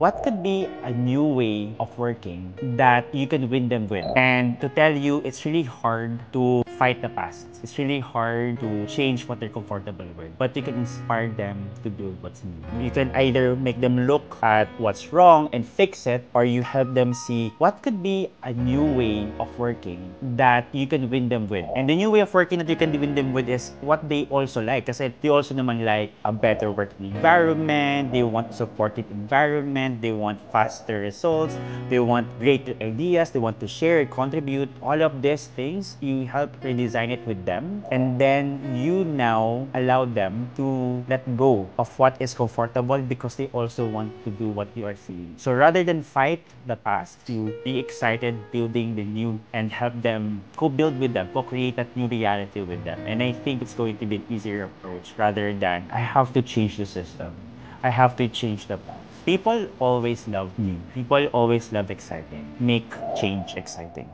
What could be a new way of working that you can win them with? And to tell you, it's really hard to fight the past. It's really hard to change what they're comfortable with. But you can inspire them to do what's new. You can either make them look at what's wrong and fix it, or you help them see what could be a new way of working that you can win them with. And the new way of working that you can win them with is what they also like. Kasi they also naman like a better working environment, they want supportive environment, they want faster results, they want greater ideas, they want to share, contribute. All of these things, you help redesign it with them, and then you now allow them to let go of what is comfortable because they also want to do what you are seeing. So rather than fight the past, you be excited building the new and help them co-build with them, co-create that new reality with them. And I think it's going to be an easier approach rather than I have to change the system. I have to change the past. People always love new. People always love exciting. Make change exciting.